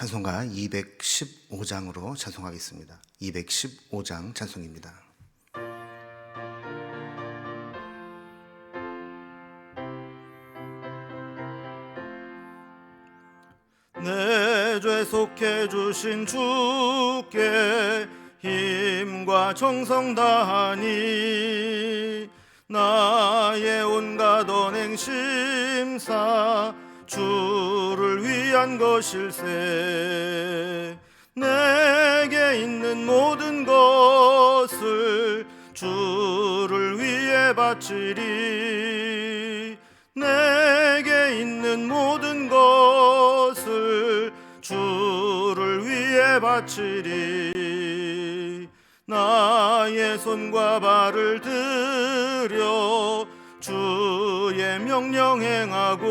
찬송가 215장으로 찬송하겠습니다. 215장 찬송입니다. 내 죄 속해 주신 주께 힘과 정성 다하니 나의 온갖 언행 심사 주를 위한 것일세. 내게 있는 모든 것을 주를 위해 바치리. 내게 있는 모든 것을 주를 위해 바치리. 나의 손과 발을 들여 주의 명령 행하고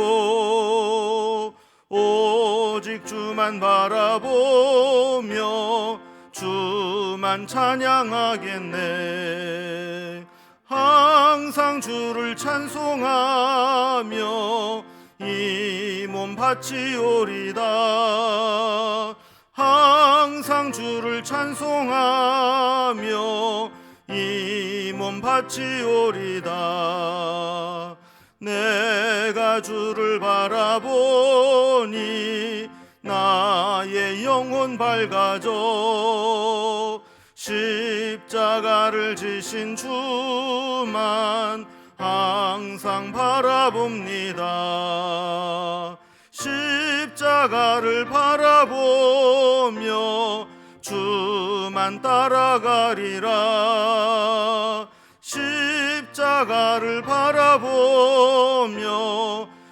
오직 주만 바라보며 주만 찬양하겠네. 항상 주를 찬송하며 이 몸 바치오리다. 항상 주를 찬송하며 이 몸 바치오리다. 내가 주를 바라보니 나의 영혼 밝아져. 십자가를 지신 주만 항상 바라봅니다. 십자가를 바라보며 주만 따라가리라. 십자가를 바라보며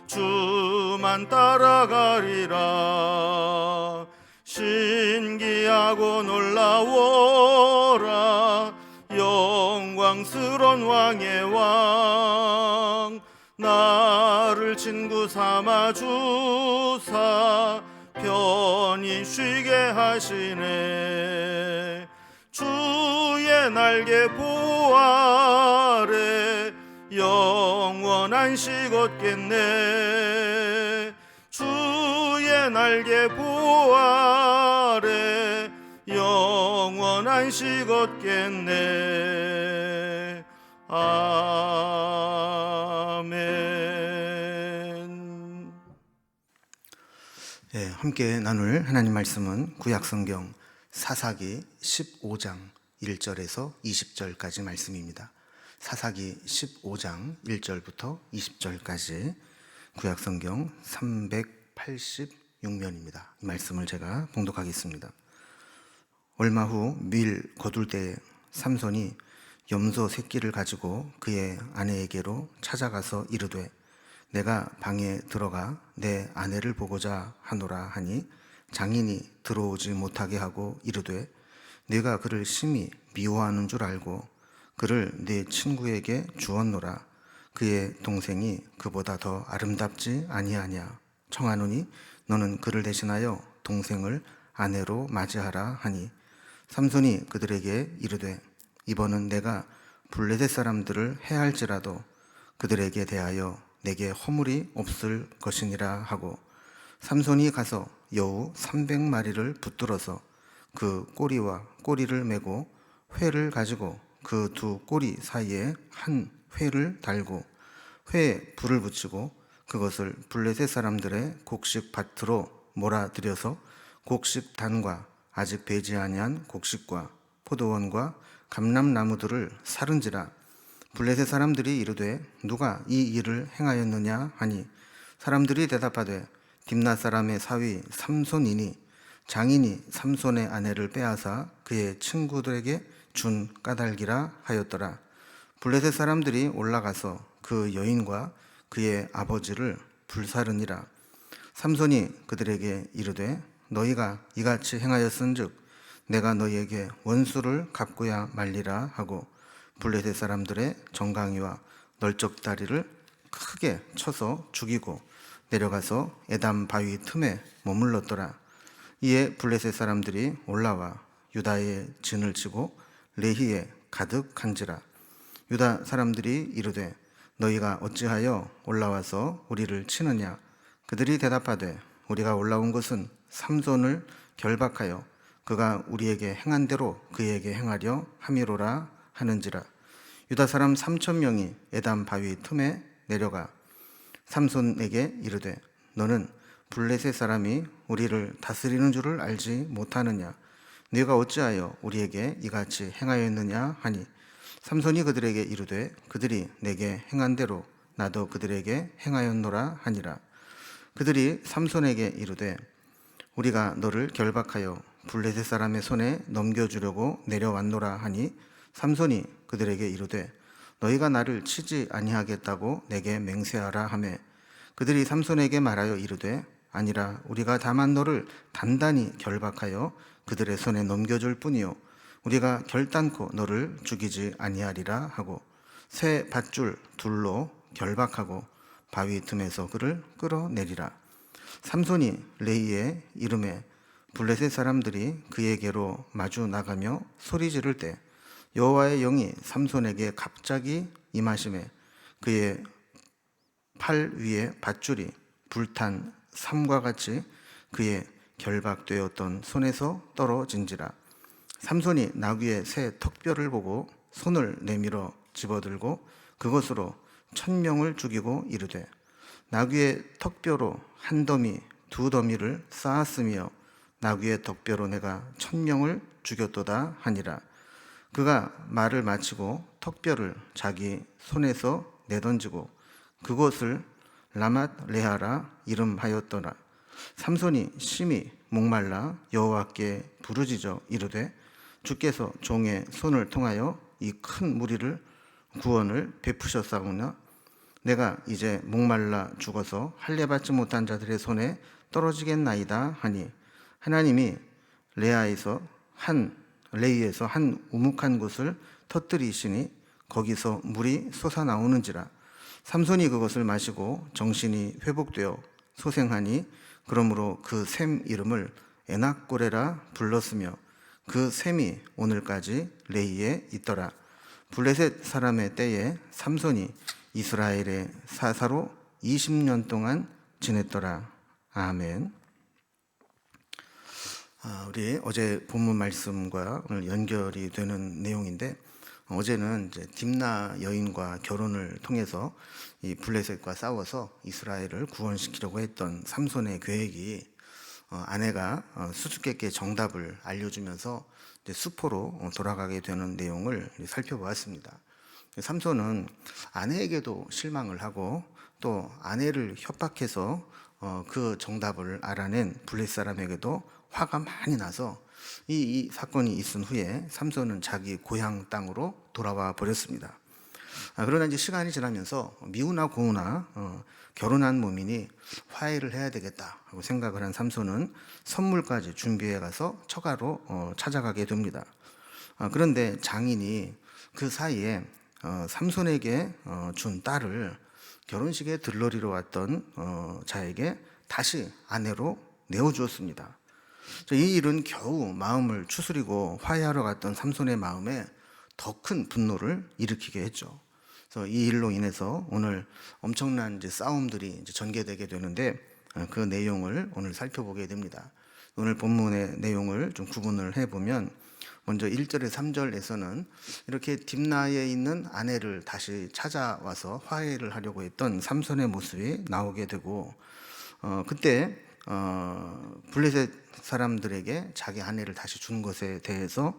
주만 따라가리라. 신기하고 놀라워라 영광스런 왕의 왕. 나를 친구 삼아 주사 편히 쉬게 하시네. 주의 날개 보 아래 영원한 식 얻겠네. 주의 날개 보 아래 영원한 식 얻겠네. 아멘. 네, 함께 나눌 하나님 말씀은 구약성경 사사기 15장 1절에서 20절까지 말씀입니다. 사사기 15장 1절부터 20절까지 구약성경 386면입니다. 이 말씀을 제가 봉독하겠습니다. 얼마 후 밀 거둘 때에 삼손이 염소 새끼를 가지고 그의 아내에게로 찾아가서 이르되 내가 방에 들어가 내 아내를 보고자 하노라 하니 장인이 들어오지 못하게 하고 이르되 네가 그를 심히 미워하는 줄 알고 그를 네 친구에게 주었노라. 그의 동생이 그보다 더 아름답지 아니하냐. 청하노니 너는 그를 대신하여 동생을 아내로 맞이하라 하니 삼손이 그들에게 이르되 이번은 내가 블레셋 사람들을 해할지라도 그들에게 대하여 내게 허물이 없을 것이니라 하고 삼손이 가서 여우 300마리를 붙들어서 그 꼬리와 꼬리를 메고 회를 가지고 그 두 꼬리 사이에 한 회를 달고 회에 불을 붙이고 그것을 블레셋 사람들의 곡식 밭으로 몰아들여서 곡식 단과 아직 배지 아니한 곡식과 포도원과 감람나무들을 사른지라. 블레셋 사람들이 이르되 누가 이 일을 행하였느냐 하니 사람들이 대답하되 딥낫 사람의 사위 삼손이니 장인이 삼손의 아내를 빼앗아 그의 친구들에게 준 까닭이라 하였더라. 블레셋 사람들이 올라가서 그 여인과 그의 아버지를 불사르니라. 삼손이 그들에게 이르되 너희가 이같이 행하였은즉 내가 너희에게 원수를 갚고야 말리라 하고 블레셋 사람들의 정강이와 널쩍다리를 크게 쳐서 죽이고 내려가서 에담 바위 틈에 머물렀더라. 이에 블레셋 사람들이 올라와 유다의 진을 치고 레히에 가득한지라. 유다 사람들이 이르되 너희가 어찌하여 올라와서 우리를 치느냐. 그들이 대답하되 우리가 올라온 것은 삼손을 결박하여 그가 우리에게 행한 대로 그에게 행하려 함이로라 하는지라. 유다 사람 3,000명이 에담 바위 틈에 내려가 삼손에게 이르되 너는 블레셋 사람이 우리를 다스리는 줄을 알지 못하느냐? 네가 어찌하여 우리에게 이같이 행하였느냐 하니 삼손이 그들에게 이르되 그들이 내게 행한 대로 나도 그들에게 행하였노라 하니라. 그들이 삼손에게 이르되 우리가 너를 결박하여 블레셋 사람의 손에 넘겨주려고 내려왔노라 하니 삼손이 그들에게 이르되 너희가 나를 치지 아니하겠다고 내게 맹세하라 하매 그들이 삼손에게 말하여 이르되 아니라 우리가 다만 너를 단단히 결박하여 그들의 손에 넘겨줄 뿐이요 우리가 결단코 너를 죽이지 아니하리라 하고 새 밧줄 둘로 결박하고 바위 틈에서 그를 끌어내리라. 삼손이 레이의 이름에 블레셋 사람들이 그에게로 마주 나가며 소리 지를 때 여호와의 영이 삼손에게 갑자기 임하심에 그의 팔 위에 밧줄이 불탄 삼과 같이 그의 결박되었던 손에서 떨어진지라. 삼손이 나귀의 새 턱뼈를 보고 손을 내밀어 집어들고 그것으로 1,000명을 죽이고 이르되 나귀의 턱뼈로 한 더미 두 더미를 쌓았으며 나귀의 턱뼈로 내가 1,000명을 죽였도다 하니라. 그가 말을 마치고 턱뼈를 자기 손에서 내던지고 그곳을 라맛 레하라 이름하였더라. 삼손이 심히 목말라 여호와께 부르짖어 이르되 주께서 종의 손을 통하여 이 큰 무리를 구원을 베푸셨사오나 내가 이제 목말라 죽어서 할례받지 못한 자들의 손에 떨어지겠나이다 하니 하나님이 레이에서 한 우묵한 곳을 터뜨리시니 거기서 물이 솟아나오는지라. 삼손이 그것을 마시고 정신이 회복되어 소생하니 그러므로 그 샘 이름을 에낙고레라 불렀으며 그 샘이 오늘까지 레이에 있더라. 블레셋 사람의 때에 삼손이 이스라엘의 사사로 20년 동안 지냈더라. 아멘. 우리 어제 본문 말씀과 오늘 연결이 되는 내용인데 어제는 이제 딥나 여인과 결혼을 통해서 이 블레셋과 싸워서 이스라엘을 구원시키려고 했던 삼손의 계획이 아내가 수수께끼의 정답을 알려주면서 이제 수포로 돌아가게 되는 내용을 살펴보았습니다. 삼손은 아내에게도 실망을 하고 또 아내를 협박해서 그 정답을 알아낸 블레셋 사람에게도 화가 많이 나서 이 사건이 있은 후에 삼손은 자기 고향 땅으로 돌아와 버렸습니다. 그러나 이제 시간이 지나면서 미우나 고우나 결혼한 몸이니 화해를 해야 되겠다 하고 생각을 한 삼손은 선물까지 준비해 가서 처가로 찾아가게 됩니다. 그런데 장인이 그 사이에 삼손에게 준 딸을 결혼식에 들러리러 왔던 자에게 다시 아내로 내어주었습니다. 이 일은 겨우 마음을 추스리고 화해하러 갔던 삼손의 마음에 더 큰 분노를 일으키게 했죠. 그래서 이 일로 인해서 오늘 엄청난 이제 싸움들이 이제 전개되게 되는데 그 내용을 오늘 살펴보게 됩니다. 오늘 본문의 내용을 좀 구분을 해보면 먼저 1절에 3절에서는 이렇게 딥나에 있는 아내를 다시 찾아와서 화해를 하려고 했던 삼손의 모습이 나오게 되고 그때 블레셋 사람들에게 자기 아내를 다시 준 것에 대해서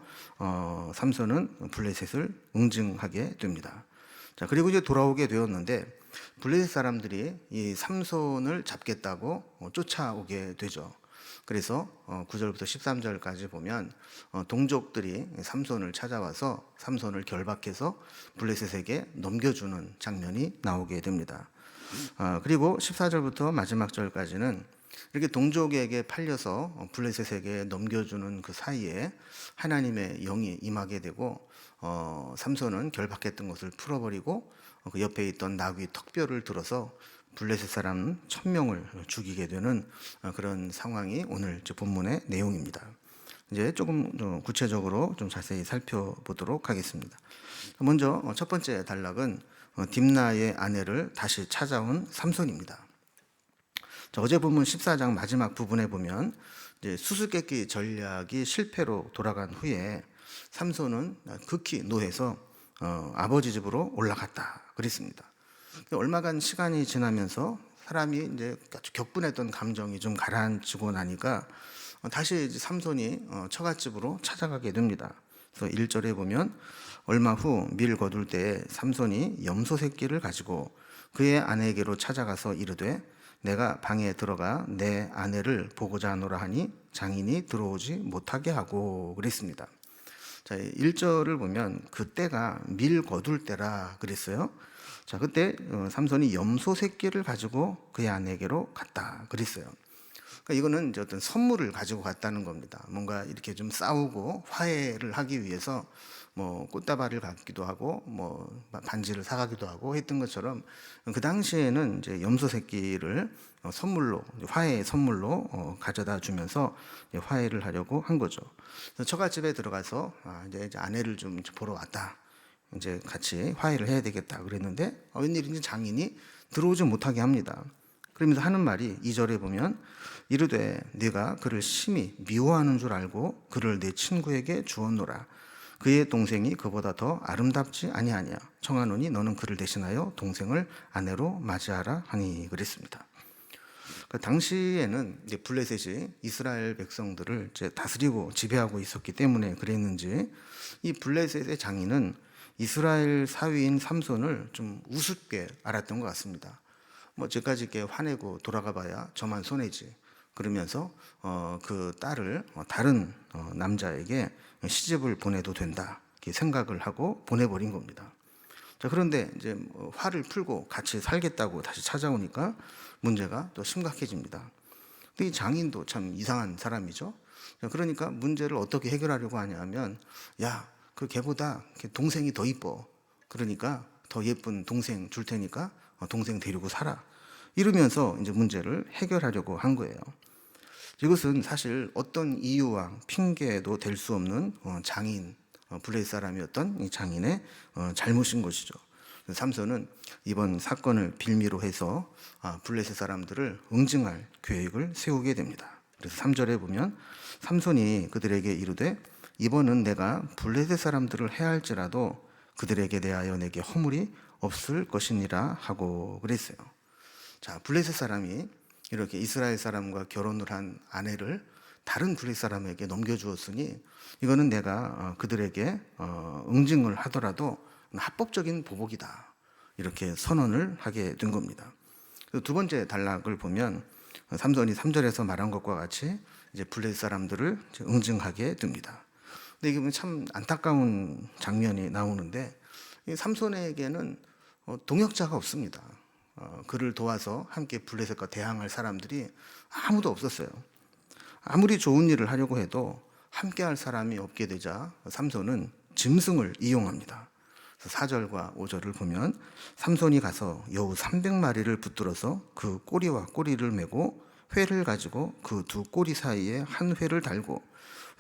삼손은 블레셋을 응징하게 됩니다. 자, 그리고 이제 돌아오게 되었는데 블레셋 사람들이 이 삼손을 잡겠다고 쫓아오게 되죠. 그래서 9절부터 13절까지 보면 동족들이 삼손을 찾아와서 삼손을 결박해서 블레셋에게 넘겨주는 장면이 나오게 됩니다. 그리고 14절부터 마지막 절까지는 이렇게 동족에게 팔려서 블레셋에게 넘겨주는 그 사이에 하나님의 영이 임하게 되고 삼손은 결박했던 것을 풀어버리고 그 옆에 있던 나귀 턱뼈를 들어서 블레셋 사람 1,000명을 죽이게 되는 그런 상황이 오늘 본문의 내용입니다. 이제 조금 구체적으로 좀 자세히 살펴보도록 하겠습니다. 먼저 첫 번째 단락은 딥나의 아내를 다시 찾아온 삼손입니다. 어제 본문 14장 마지막 부분에 보면 이제 수수께끼 전략이 실패로 돌아간 후에 삼손은 극히 노해서 아버지 집으로 올라갔다 그랬습니다. 얼마간 시간이 지나면서 사람이 이제 격분했던 감정이 좀 가라앉히고 나니까 다시 이제 삼손이 처갓집으로 찾아가게 됩니다. 그래서 1절에 보면 얼마 후 밀 거둘 때에 삼손이 염소 새끼를 가지고 그의 아내에게로 찾아가서 이르되 내가 방에 들어가 내 아내를 보고자 하노라 하니 장인이 들어오지 못하게 하고 그랬습니다. 자, 1절을 보면 그때가 밀 거둘 때라 그랬어요. 자, 그때 삼손이 염소 새끼를 가지고 그의 아내에게로 갔다 그랬어요. 그러니까 이거는 이제 어떤 선물을 가지고 갔다는 겁니다. 뭔가 이렇게 좀 싸우고 화해를 하기 위해서 뭐 꽃다발을 갖기도 하고 뭐 반지를 사가기도 하고 했던 것처럼 그 당시에는 이제 염소 새끼를 선물로 화해의 선물로 가져다 주면서 화해를 하려고 한 거죠. 그래서 처갓집에 들어가서 이제 아내를 좀 보러 왔다. 이제 같이 화해를 해야 되겠다 그랬는데 웬일인지 장인이 들어오지 못하게 합니다. 그러면서 하는 말이 2절에 보면 이르되 네가 그를 심히 미워하는 줄 알고 그를 내 친구에게 주었노라. 그의 동생이 그보다 더 아름답지 아니하냐. 청하노니 너는 그를 대신하여 동생을 아내로 맞이하라 하니 그랬습니다. 그 당시에는 이제 블레셋이 이스라엘 백성들을 이제 다스리고 지배하고 있었기 때문에 그랬는지 이 블레셋의 장인은 이스라엘 사위인 삼손을 좀 우습게 알았던 것 같습니다. 뭐 저까지 이렇게 화내고 돌아가봐야 저만 손해지. 그러면서 그 딸을 다른 남자에게 시집을 보내도 된다 이렇게 생각을 하고 보내버린 겁니다. 자, 그런데 이제 화를 풀고 같이 살겠다고 다시 찾아오니까 문제가 또 심각해집니다. 근데 이 장인도 참 이상한 사람이죠. 그러니까 문제를 어떻게 해결하려고 하냐면 야, 그 걔보다 동생이 더 이뻐. 그러니까 더 예쁜 동생 줄 테니까 동생 데리고 살아. 이러면서 이제 문제를 해결하려고 한 거예요. 이것은 사실 어떤 이유와 핑계도 될 수 없는 장인, 블레셋 사람이었던 이 장인의 잘못인 것이죠. 삼손은 이번 사건을 빌미로 해서 블레셋 사람들을 응징할 계획을 세우게 됩니다. 그래서 3절에 보면 삼손이 그들에게 이르되 이번은 내가 블레셋 사람들을 해할지라도 그들에게 대하여 내게 허물이 없을 것이니라 하고 그랬어요. 자, 블레셋 사람이 이렇게 이스라엘 사람과 결혼을 한 아내를 다른 블레셋 사람에게 넘겨주었으니 이거는 내가 그들에게 응징을 하더라도 합법적인 보복이다. 이렇게 선언을 하게 된 겁니다. 두 번째 단락을 보면 삼손이 3절에서 말한 것과 같이 이제 블레셋 사람들을 응징하게 됩니다. 근데 이게 참 안타까운 장면이 나오는데 삼손에게는 동역자가 없습니다. 그를 도와서 함께 블레셋과 대항할 사람들이 아무도 없었어요. 아무리 좋은 일을 하려고 해도 함께할 사람이 없게 되자 삼손은 짐승을 이용합니다. 4절과 5절을 보면 삼손이 가서 여우 300마리를 붙들어서 그 꼬리와 꼬리를 메고 회를 가지고 그 두 꼬리 사이에 한 회를 달고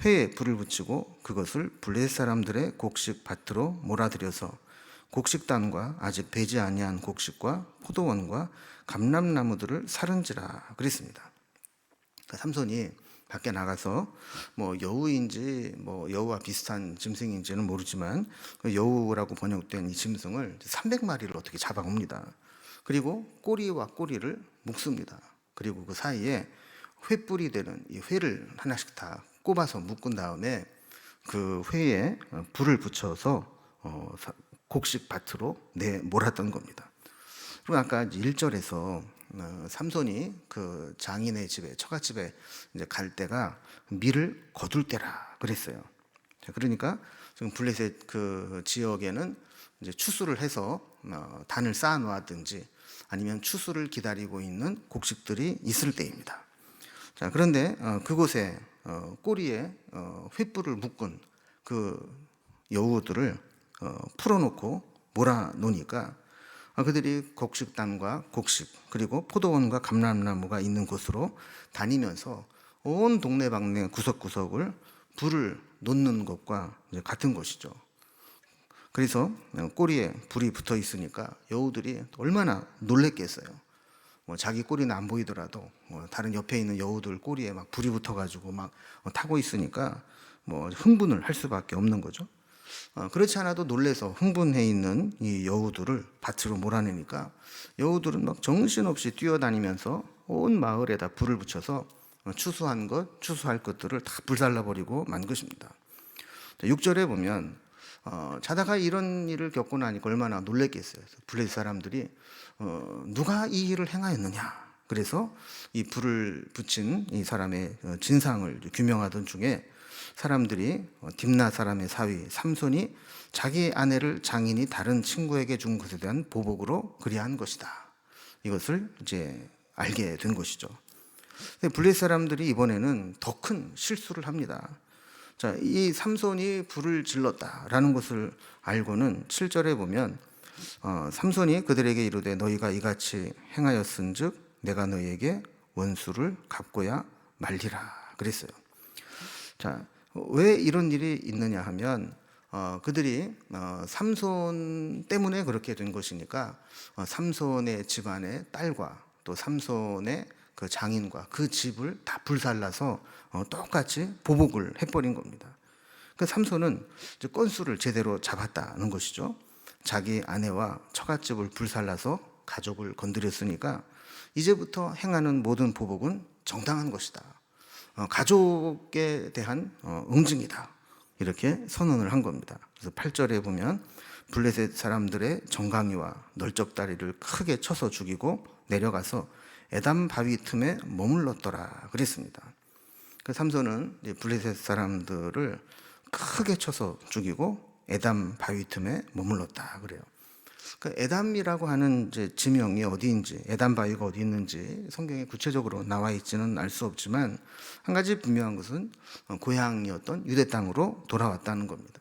회에 불을 붙이고 그것을 블레셋 사람들의 곡식 밭으로 몰아들여서 곡식단과 아직 배지 아니한 곡식과 포도원과 감람나무들을 사른지라 그랬습니다. 그러니까 삼손이 밖에 나가서 뭐 여우인지 뭐 여우와 비슷한 짐승인지는 모르지만 그 여우라고 번역된 이 짐승을 300마리를 어떻게 잡아옵니다. 그리고 꼬리와 꼬리를 묶습니다. 그리고 그 사이에 횃불이 되는 이 회를 하나씩 다 꼽아서 묶은 다음에 그 회에 불을 붙여서 곡식 밭으로 몰았던 겁니다. 그리고 아까 1절에서 삼손이 그 장인의 집에 처갓집에 이제 갈 때가 밀을 거둘 때라 그랬어요. 그러니까 지금 블레셋 그 지역에는 이제 추수를 해서 단을 쌓아 놓았든지 아니면 추수를 기다리고 있는 곡식들이 있을 때입니다. 자, 그런데 그곳에 꼬리에 횃불을 묶은 그 여우들을 풀어놓고 몰아놓으니까 그들이 곡식단과 곡식 그리고 포도원과 감람나무가 있는 곳으로 다니면서 온 동네방네 구석구석을 불을 놓는 것과 같은 것이죠. 그래서 꼬리에 불이 붙어 있으니까 여우들이 얼마나 놀랬겠어요. 뭐 자기 꼬리는 안 보이더라도 다른 옆에 있는 여우들 꼬리에 막 불이 붙어가지고 막 타고 있으니까 뭐 흥분을 할 수밖에 없는 거죠. 그렇지 않아도 놀래서 흥분해 있는 이 여우들을 밭으로 몰아내니까 여우들은 막 정신없이 뛰어다니면서 온 마을에다 불을 붙여서 추수할 것들을 다 불살라버리고 만 것입니다. 6절에 보면 자다가 이런 일을 겪고 나니까 얼마나 놀랬겠어요. 블레셋 사람들이 누가 이 일을 행하였느냐. 그래서 이 불을 붙인 이 사람의 진상을 규명하던 중에 사람들이 딥나 사람의 사위 삼손이 자기 아내를 장인이 다른 친구에게 준 것에 대한 보복으로 그리한 것이다. 이것을 이제 알게 된 것이죠. 블레셋 사람들이 이번에는 더 큰 실수를 합니다. 자, 이 삼손이 불을 질렀다라는 것을 알고는 7절에 보면 삼손이 그들에게 이르되 너희가 이같이 행하였은즉 내가 너희에게 원수를 갚고야 말리라 그랬어요. 자, 왜 이런 일이 있느냐 하면 그들이 삼손 때문에 그렇게 된 것이니까 삼손의 집안의 딸과 또 삼손의 그 장인과 그 집을 다 불살라서 똑같이 보복을 해버린 겁니다. 그 삼손은 이제 건수를 제대로 잡았다는 것이죠. 자기 아내와 처갓집을 불살라서 가족을 건드렸으니까 이제부터 행하는 모든 보복은 정당한 것이다. 가족에 대한 응징이다. 이렇게 선언을 한 겁니다. 그래서 8절에 보면 블레셋 사람들의 정강이와 널쩍다리를 크게 쳐서 죽이고 내려가서 에담 바위 틈에 머물렀더라 그랬습니다. 그 삼손은 블레셋 사람들을 크게 쳐서 죽이고 에담 바위 틈에 머물렀다 그래요. 그 에담이라고 하는 이제 지명이 어디인지, 에담 바위가 어디 있는지 성경에 구체적으로 나와 있지는 알 수 없지만 한 가지 분명한 것은 고향이었던 유대 땅으로 돌아왔다는 겁니다.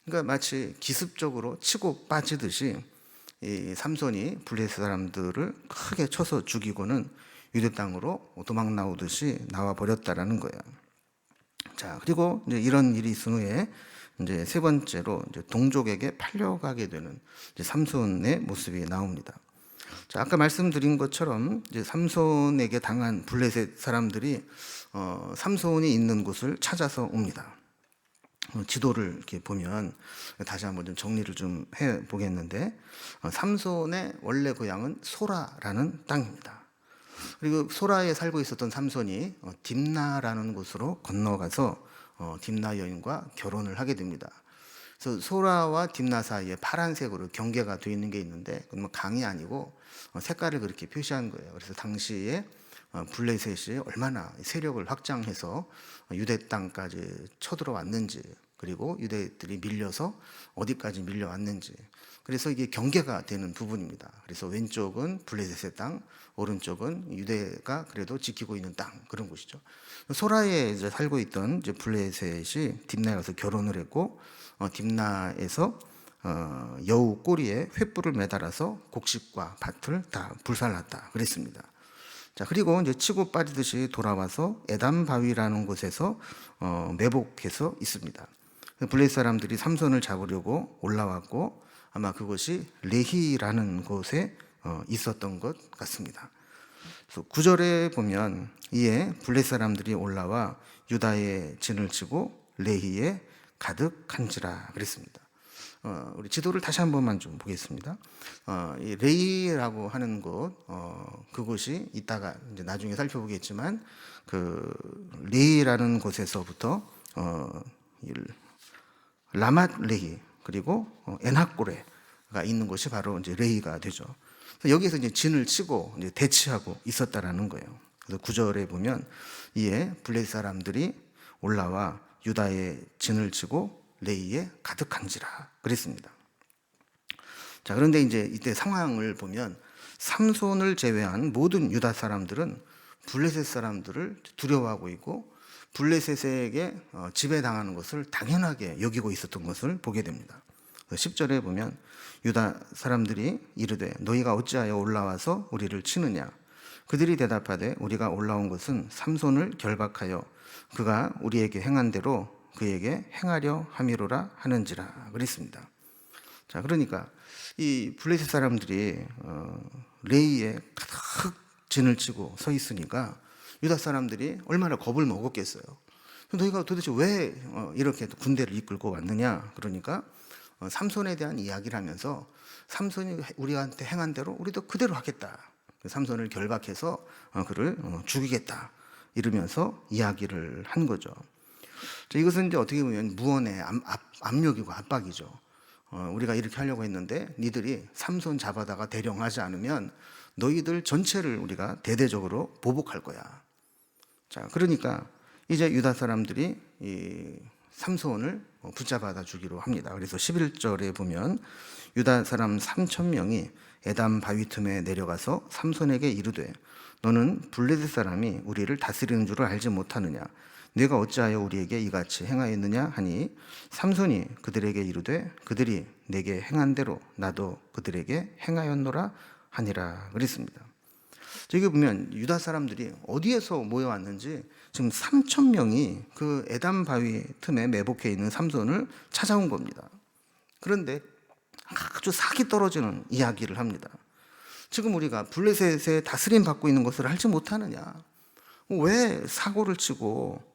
그러니까 마치 기습적으로 치고 빠지듯이 이 삼손이 블레셋 사람들을 크게 쳐서 죽이고는 유대 땅으로 도망 나오듯이 나와 버렸다라는 거예요. 자, 그리고 이제 이런 일이 있은 후에 이제 세 번째로 이제 동족에게 팔려가게 되는 이제 삼손의 모습이 나옵니다. 자, 아까 말씀드린 것처럼 이제 삼손에게 당한 블레셋 사람들이 삼손이 있는 곳을 찾아서 옵니다. 지도를 이렇게 보면 다시 한번 좀 정리를 좀 해 보겠는데 삼손의 원래 고향은 소라라는 땅입니다. 그리고 소라에 살고 있었던 삼손이 딥나라는 곳으로 건너가서 딥나 여인과 결혼을 하게 됩니다. 그래서 소라와 딥나 사이에 파란색으로 경계가 되어 있는 게 있는데 그건 강이 아니고 색깔을 그렇게 표시한 거예요. 그래서 당시에 블레셋이 얼마나 세력을 확장해서 유대 땅까지 쳐들어왔는지 그리고 유대들이 밀려서 어디까지 밀려왔는지 그래서 이게 경계가 되는 부분입니다. 그래서 왼쪽은 블레셋의 땅, 오른쪽은 유대가 그래도 지키고 있는 땅 그런 곳이죠. 소라에 이제 살고 있던 이제 블레셋이 딥나에 가서 결혼을 했고 딥나에서 여우 꼬리에 횃불을 매달아서 곡식과 밭을 다 불살랐다 그랬습니다. 자, 그리고 이제 치고 빠지듯이 돌아와서 에담 바위라는 곳에서 매복해서 있습니다. 블레셋 사람들이 삼손을 잡으려고 올라왔고 아마 그것이 레히라는 곳에 있었던 것 같습니다. 그래서 9절에 보면 이에 블레셋 사람들이 올라와 유다의 진을 치고 레히에 가득한지라 그랬습니다. 우리 지도를 다시 한 번만 좀 보겠습니다. 이 레이라고 하는 곳, 그곳이 이따가 이제 나중에 살펴보겠지만 그 레이라는 곳에서부터 라맛 레히 그리고 에낙고레가 있는 곳이 바로 이제 레이가 되죠. 여기서 이제 진을 치고 이제 대치하고 있었다라는 거예요. 그래서 9절에 보면 이에 블레셋 사람들이 올라와 유다의 진을 치고 레이에 가득한지라 그랬습니다. 자, 그런데 이제 이때 상황을 보면 삼손을 제외한 모든 유다 사람들은 블레셋 사람들을 두려워하고 있고 블레셋에게 지배당하는 것을 당연하게 여기고 있었던 것을 보게 됩니다. 10절에 보면 유다 사람들이 이르되 너희가 어찌하여 올라와서 우리를 치느냐 그들이 대답하되 우리가 올라온 것은 삼손을 결박하여 그가 우리에게 행한 대로 그에게 행하려 함이로라 하는지라 그랬습니다. 자, 그러니까 이 블레셋 사람들이 레이에 가득 진을 치고 서 있으니까 유다 사람들이 얼마나 겁을 먹었겠어요. 너희가 도대체 왜 이렇게 군대를 이끌고 왔느냐? 그러니까 삼손에 대한 이야기를 하면서 삼손이 우리한테 행한 대로 우리도 그대로 하겠다. 삼손을 결박해서 그를 죽이겠다. 이러면서 이야기를 한 거죠. 이것은 이제 어떻게 보면 무언의 압력이고 압박이죠. 우리가 이렇게 하려고 했는데 니들이 삼손 잡아다가 대령하지 않으면 너희들 전체를 우리가 대대적으로 보복할 거야. 자, 그러니까 이제 유다 사람들이 이 삼손을 붙잡아다 주기로 합니다. 그래서 11절에 보면 유다 사람 3,000명이 에담 바위 틈에 내려가서 삼손에게 이르되 너는 블레셋 사람이 우리를 다스리는 줄을 알지 못하느냐? 네가 어찌하여 우리에게 이같이 행하였느냐 하니 삼손이 그들에게 이르되 그들이 내게 행한 대로 나도 그들에게 행하였노라 하니라 그랬습니다. 여기 보면 유다 사람들이 어디에서 모여왔는지 지금 3,000명이 그 에담 바위 틈에 매복해 있는 삼손을 찾아온 겁니다. 그런데 아주 sak이 떨어지는 이야기를 합니다. 지금 우리가 블레셋에 다스림 받고 있는 것을 알지 못하느냐? 왜 사고를 치고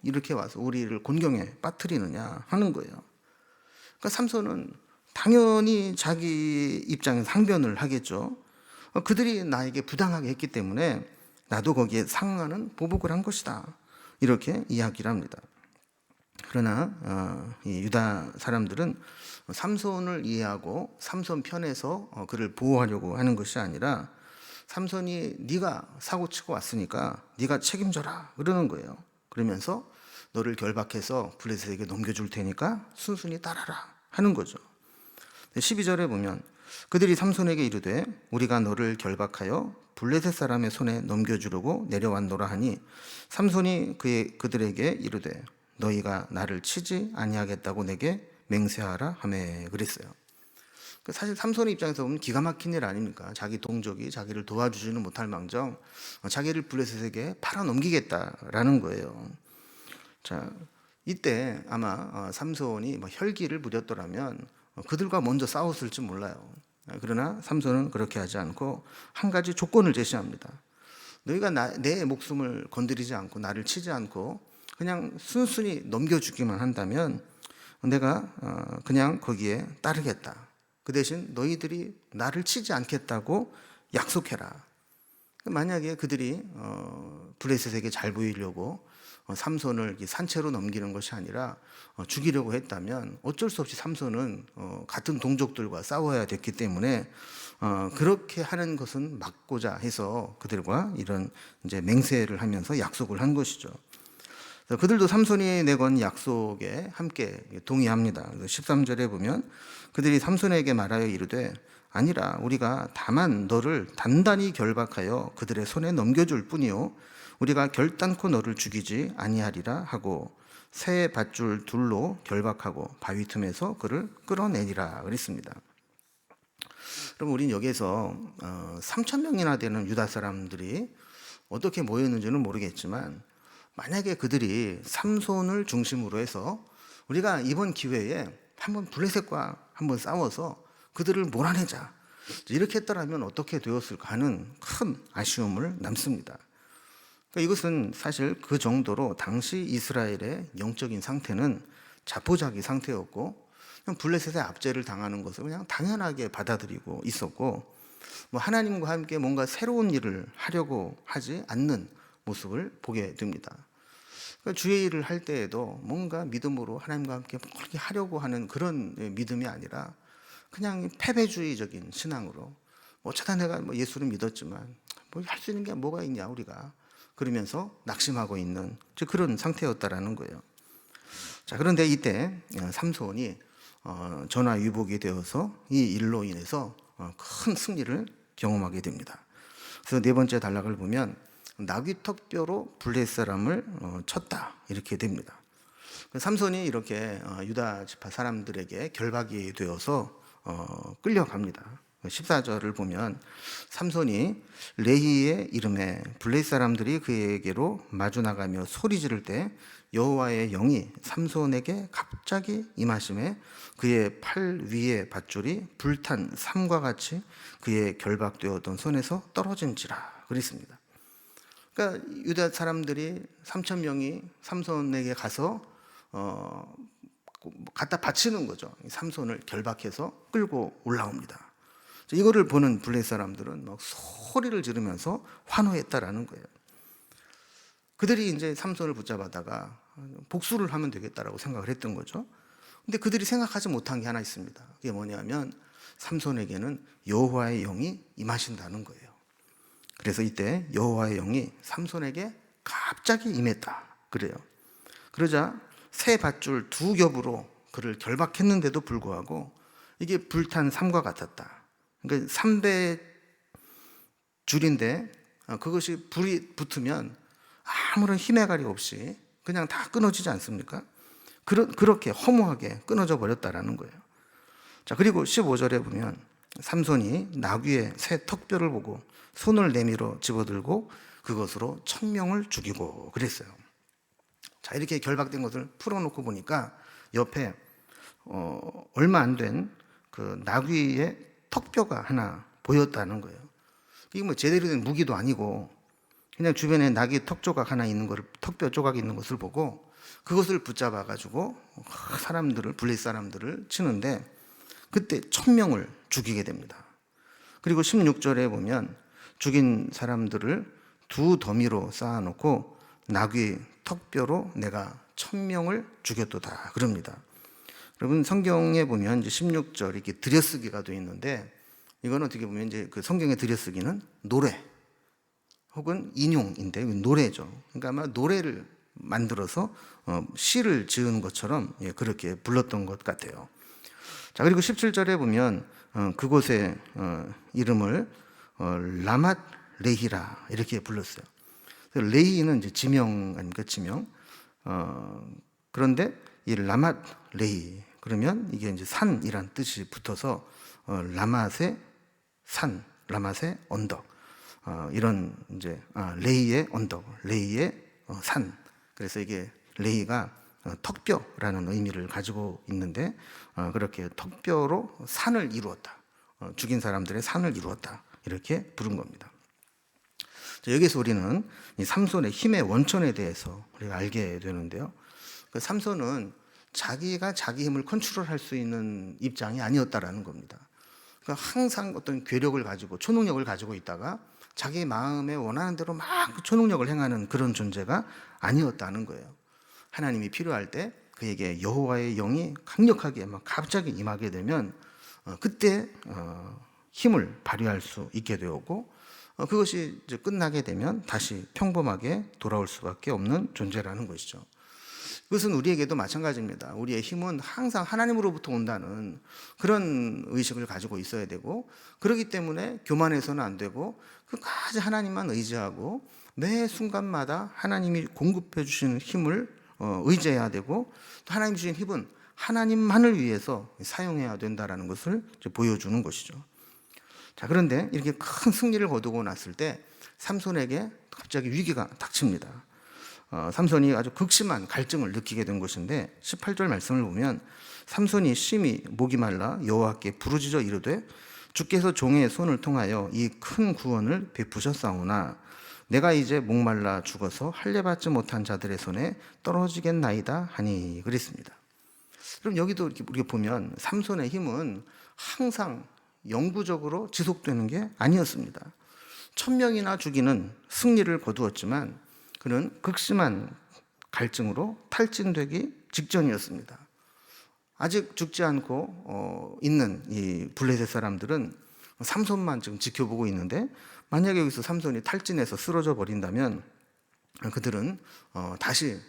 이렇게 와서 우리를 곤경에 빠뜨리느냐 하는 거예요. 그러니까 삼손은 당연히 자기 입장에서 항변을 하겠죠. 그들이 나에게 부당하게 했기 때문에 나도 거기에 상응하는 보복을 한 것이다. 이렇게 이야기를 합니다. 그러나 이 유다 사람들은 삼손을 이해하고 삼손 편에서 그를 보호하려고 하는 것이 아니라 삼손이 네가 사고치고 왔으니까 네가 책임져라 그러는 거예요. 그러면서 너를 결박해서 블레셋에게 넘겨줄 테니까 순순히 따라라 하는 거죠. 12절에 보면 그들이 삼손에게 이르되 우리가 너를 결박하여 블레셋 사람의 손에 넘겨주려고 내려왔노라 하니 삼손이 그들에게 이르되 너희가 나를 치지 아니하겠다고 내게 맹세하라 하매 그랬어요. 사실 삼손의 입장에서 보면 기가 막힌 일 아닙니까? 자기 동족이 자기를 도와주지는 못할 망정 자기를 블레셋에게 팔아 넘기겠다라는 거예요. 자, 이때 아마 삼손이 혈기를 부렸더라면 그들과 먼저 싸웠을지 몰라요. 그러나 삼손은 그렇게 하지 않고 한 가지 조건을 제시합니다. 너희가 내 목숨을 건드리지 않고 나를 치지 않고 그냥 순순히 넘겨주기만 한다면 내가 그냥 거기에 따르겠다. 그 대신 너희들이 나를 치지 않겠다고 약속해라. 만약에 그들이 블레셋에게 잘 보이려고 삼손을 산채로 넘기는 것이 아니라 죽이려고 했다면 어쩔 수 없이 삼손은 같은 동족들과 싸워야 됐기 때문에 그렇게 하는 것은 막고자 해서 그들과 이런 이제 맹세를 하면서 약속을 한 것이죠. 그들도 삼손이 내건 약속에 함께 동의합니다. 13절에 보면 그들이 삼손에게 말하여 이르되 아니라 우리가 다만 너를 단단히 결박하여 그들의 손에 넘겨줄 뿐이요 우리가 결단코 너를 죽이지 아니하리라 하고 새 밧줄 둘로 결박하고 바위 틈에서 그를 끌어내니라 그랬습니다. 그럼 우리는 여기에서 3,000명이나 되는 유다 사람들이 어떻게 모였는지는 모르겠지만 만약에 그들이 삼손을 중심으로 해서 우리가 이번 기회에 한번 블레셋과 한번 싸워서 그들을 몰아내자 이렇게 했더라면 어떻게 되었을까 하는 큰 아쉬움을 남습니다. 그러니까 이것은 사실 그 정도로 당시 이스라엘의 영적인 상태는 자포자기 상태였고 그냥 블레셋의 압제를 당하는 것을 그냥 당연하게 받아들이고 있었고 하나님과 함께 뭔가 새로운 일을 하려고 하지 않는 모습을 보게 됩니다. 그러니까 주의 일을 할 때에도 뭔가 믿음으로 하나님과 함께 그렇게 하려고 하는 그런 믿음이 아니라 그냥 패배주의적인 신앙으로 어쩌다 내가 예수를 믿었지만 할 수 있는 게 뭐가 있냐 우리가 그러면서 낙심하고 있는 그런 상태였다라는 거예요. 자, 그런데 이때 삼손이 전화위복이 되어서 이 일로 인해서 큰 승리를 경험하게 됩니다. 그래서 네 번째 단락을 보면 나귀턱뼈로 블레셋 사람을 쳤다 이렇게 됩니다. 삼손이 이렇게 유다 지파 사람들에게 결박이 되어서 끌려갑니다. 14절을 보면 삼손이 레히의 이름에 블레셋 사람들이 그에게로 마주 나가며 소리 지를 때 여호와의 영이 삼손에게 갑자기 임하심에 그의 팔 위에 밧줄이 불탄 삼과 같이 그의 결박되었던 손에서 떨어진지라 그랬습니다. 그러니까 유다 사람들이 3천 명이 삼손에게 가서 갖다 바치는 거죠. 삼손을 결박해서 끌고 올라옵니다. 이거를 보는 블레셋 사람들은 막 소리를 지르면서 환호했다라는 거예요. 그들이 이제 삼손을 붙잡아다가 복수를 하면 되겠다라고 생각을 했던 거죠. 근데 그들이 생각하지 못한 게 하나 있습니다. 그게 뭐냐면 삼손에게는 여호와의 영이 임하신다는 거예요. 그래서 이때 여호와의 영이 삼손에게 갑자기 임했다 그래요. 그러자 새 밧줄 2겹으로 그를 결박했는데도 불구하고 이게 불탄 삼과 같았다. 그러니까 3배 줄인데 그것이 불이 붙으면 아무런 힘의 가리 없이 그냥 다 끊어지지 않습니까? 그렇게 허무하게 끊어져 버렸다라는 거예요. 자, 그리고 15절에 보면 삼손이 나귀의 새 턱뼈를 보고 손을 내밀어 집어들고 그것으로 1000명을 죽이고 그랬어요. 자, 이렇게 결박된 것을 풀어놓고 보니까 옆에 얼마 안 된 그 나귀의 턱뼈가 하나 보였다는 거예요. 이게 뭐 제대로 된 무기도 아니고 그냥 주변에 나귀 턱 조각 하나 있는 것을, 턱뼈 조각이 있는 것을 보고 그것을 붙잡아 가지고 사람들을, 블레셋 사람들을 치는데 그때 1000명을 죽이게 됩니다. 그리고 16절에 보면 죽인 사람들을 2 더미로 쌓아놓고 나귀 턱뼈로 내가 1000명을 죽였도다 그럽니다. 여러분 성경에 보면 이제 16절 이렇게 들여쓰기가 되어 있는데 이건 어떻게 보면 이제 그 성경의 들여쓰기는 노래 혹은 인용인데 노래죠. 그러니까 아마 노래를 만들어서 시를 지은 것처럼 그렇게 불렀던 것 같아요. 자, 그리고 17절에 보면 그곳의 이름을 라맛 레히라 이렇게 불렀어요. 레히는 이제 지명 아닙니까? 지명. 그런데 이 라맛 레히 그러면 이게 이제 산이란 뜻이 붙어서 라맛의 산, 라맛의 언덕. 이런 이제 레히의 언덕, 레히의 산. 그래서 이게 레히가 턱뼈라는 의미를 가지고 있는데 그렇게 턱뼈로 산을 이루었다. 죽인 사람들의 산을 이루었다. 이렇게 부른 겁니다. 여기서 우리는 이 삼손의 힘의 원천에 대해서 우리가 알게 되는데요. 그 삼손은 자기가 자기 힘을 컨트롤할 수 있는 입장이 아니었다라는 겁니다. 그러니까 항상 어떤 괴력을 가지고 초능력을 가지고 있다가 자기 마음에 원하는 대로 막 초능력을 행하는 그런 존재가 아니었다는 거예요. 하나님이 필요할 때 그에게 여호와의 영이 강력하게 막 갑자기 임하게 되면 그때 힘을 발휘할 수 있게 되었고 그것이 이제 끝나게 되면 다시 평범하게 돌아올 수밖에 없는 존재라는 것이죠. 그것은 우리에게도 마찬가지입니다. 우리의 힘은 항상 하나님으로부터 온다는 그런 의식을 가지고 있어야 되고 그렇기 때문에 교만해서는 안 되고 끝까지 하나님만 의지하고 매 순간마다 하나님이 공급해 주시는 힘을 의지해야 되고 또 하나님 주신 힘은 하나님만을 위해서 사용해야 된다는 것을 보여주는 것이죠. 자, 그런데 이렇게 큰 승리를 거두고 났을 때 삼손에게 갑자기 위기가 닥칩니다. 삼손이 아주 극심한 갈증을 느끼게 된 것인데 18절 말씀을 보면 삼손이 심히 목이 말라 여호와께 부르짖어 이르되 주께서 종의 손을 통하여 이 큰 구원을 베푸셨사오나 내가 이제 목말라 죽어서 할례받지 못한 자들의 손에 떨어지겠나이다 하니 그랬습니다. 그럼 여기도 이렇게 우리가 보면 삼손의 힘은 항상 영구적으로 지속되는 게 아니었습니다. 1000명이나 죽이는 승리를 거두었지만 그는 극심한 갈증으로 탈진되기 직전이었습니다. 아직 죽지 않고 있는 이 블레셋 사람들은 삼손만 지금 지켜보고 있는데 만약에 여기서 삼손이 탈진해서 쓰러져 버린다면 그들은 다시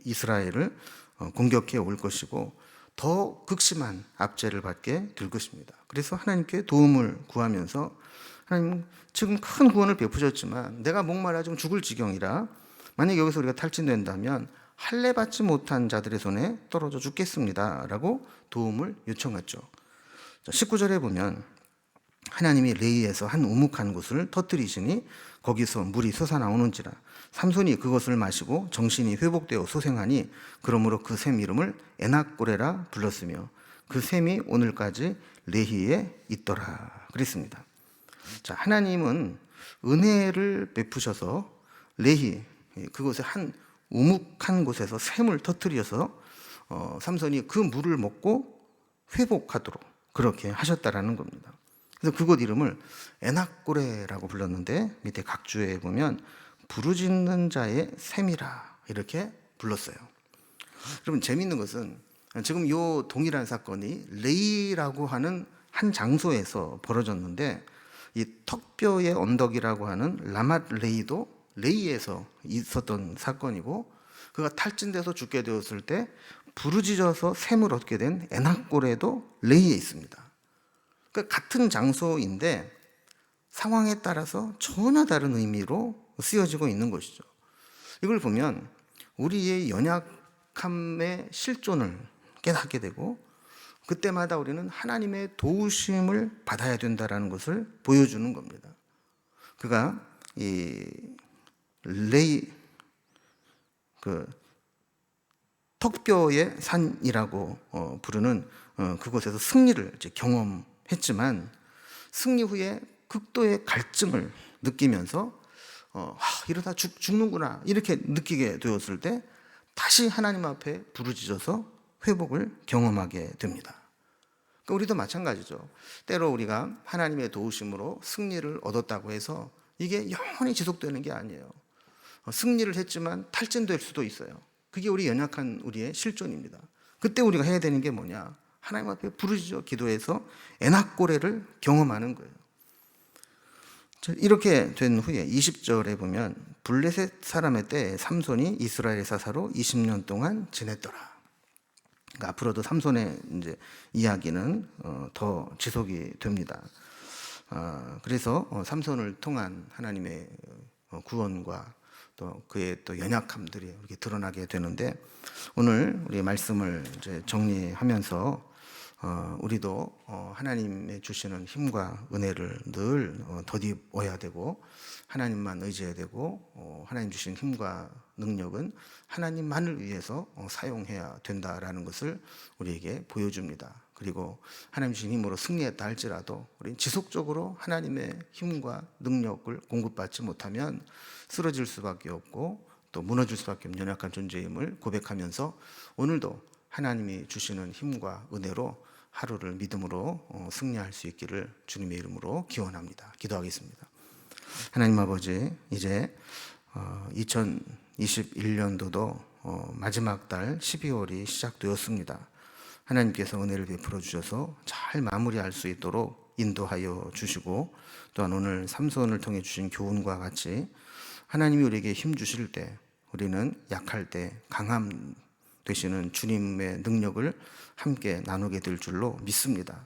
이스라엘을 공격해 올 것이고 더 극심한 압제를 받게 될 것입니다. 그래서 하나님께 도움을 구하면서 하나님 지금 큰 구원을 베푸셨지만 내가 목말라 좀 죽을 지경이라 만약 여기서 우리가 탈진된다면 할례받지 못한 자들의 손에 떨어져 죽겠습니다 라고 도움을 요청했죠. 19절에 보면 하나님이 레이에서 한 우묵한 곳을 터뜨리시니 거기서 물이 솟아나오는지라 삼손이 그것을 마시고 정신이 회복되어 소생하니 그러므로 그 샘 이름을 에낙고레라 불렀으며 그 샘이 오늘까지 레히에 있더라 그랬습니다. 자, 하나님은 은혜를 베푸셔서 레히, 그곳에 한 우묵한 곳에서 샘을 터뜨려서 삼손이 그 물을 먹고 회복하도록 그렇게 하셨다라는 겁니다. 그래서 그곳 이름을 에낙고레라고 불렀는데 밑에 각주에 보면 부르짖는 자의 샘이라 이렇게 불렀어요. 여러분, 재미있는 것은 지금 이 동일한 사건이 레이라고 하는 한 장소에서 벌어졌는데, 이 턱뼈의 언덕이라고 하는 라맛 레이도 레이에서 있었던 사건이고, 그가 탈진돼서 죽게 되었을 때 부르짖어서 샘을 얻게 된 에낙고레도 레이에 있습니다. 그러니까 같은 장소인데 상황에 따라서 전혀 다른 의미로 쓰여지고 있는 것이죠. 이걸 보면 우리의 연약함의 실존을 깨닫게 되고, 그때마다 우리는 하나님의 도우심을 받아야 된다는 것을 보여주는 겁니다. 그가 이 레이, 그 턱뼈의 산이라고 부르는 그곳에서 승리를 이제 경험했지만, 승리 후에 극도의 갈증을 느끼면서 이러다 죽는구나 이렇게 느끼게 되었을 때 다시 하나님 앞에 부르짖어서 회복을 경험하게 됩니다. 그러니까 우리도 마찬가지죠. 때로 우리가 하나님의 도우심으로 승리를 얻었다고 해서 이게 영원히 지속되는 게 아니에요. 승리를 했지만 탈진될 수도 있어요. 그게 우리 연약한 우리의 실존입니다. 그때 우리가 해야 되는 게 뭐냐? 하나님 앞에 부르짖어 기도해서 에낙고레를 경험하는 거예요. 이렇게 된 후에 20절에 보면 블레셋 사람의 때에 삼손이 이스라엘 사사로 20년 동안 지냈더라. 그러니까 앞으로도 삼손의 이제 이야기는 더 지속이 됩니다. 그래서 삼손을 통한 하나님의 구원과 또 그의 또 연약함들이 이렇게 드러나게 되는데, 오늘 우리 말씀을 이제 정리하면서 우리도 하나님의 주시는 힘과 은혜를 늘 덧입어야 되고, 하나님만 의지해야 되고, 하나님 주신 힘과 능력은 하나님만을 위해서 사용해야 된다라는 것을 우리에게 보여줍니다. 그리고 하나님 주신 힘으로 승리했다 할지라도 우리는 지속적으로 하나님의 힘과 능력을 공급받지 못하면 쓰러질 수밖에 없고 또 무너질 수밖에 없는 연약한 존재임을 고백하면서, 오늘도 하나님이 주시는 힘과 은혜로 하루를 믿음으로 승리할 수 있기를 주님의 이름으로 기원합니다. 기도하겠습니다. 하나님 아버지, 이제 2021년도도 마지막 달 12월이 시작되었습니다. 하나님께서 은혜를 베풀어 주셔서 잘 마무리할 수 있도록 인도하여 주시고, 또한 오늘 삼손을 통해 주신 교훈과 같이 하나님이 우리에게 힘 주실 때 우리는 약할 때 강함 되시는 주님의 능력을 함께 나누게 될 줄로 믿습니다.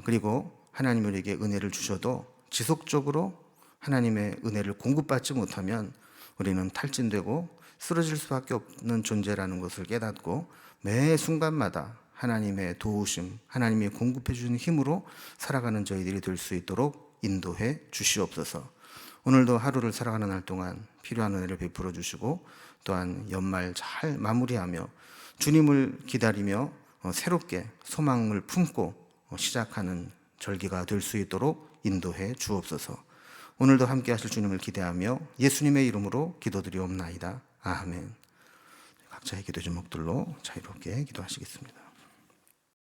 그리고 하나님 우리에게 은혜를 주셔도 지속적으로 하나님의 은혜를 공급받지 못하면 우리는 탈진되고 쓰러질 수밖에 없는 존재라는 것을 깨닫고, 매 순간마다 하나님의 도우심, 하나님이 공급해 주는 힘으로 살아가는 저희들이 될 수 있도록 인도해 주시옵소서. 오늘도 하루를 살아가는 날 동안 필요한 은혜를 베풀어 주시고, 또한 연말 잘 마무리하며 주님을 기다리며 새롭게 소망을 품고 시작하는 절기가 될 수 있도록 인도해 주옵소서. 오늘도 함께 하실 주님을 기대하며 예수님의 이름으로 기도드리옵나이다. 아멘. 각자의 기도 제목들로 자유롭게 기도하시겠습니다.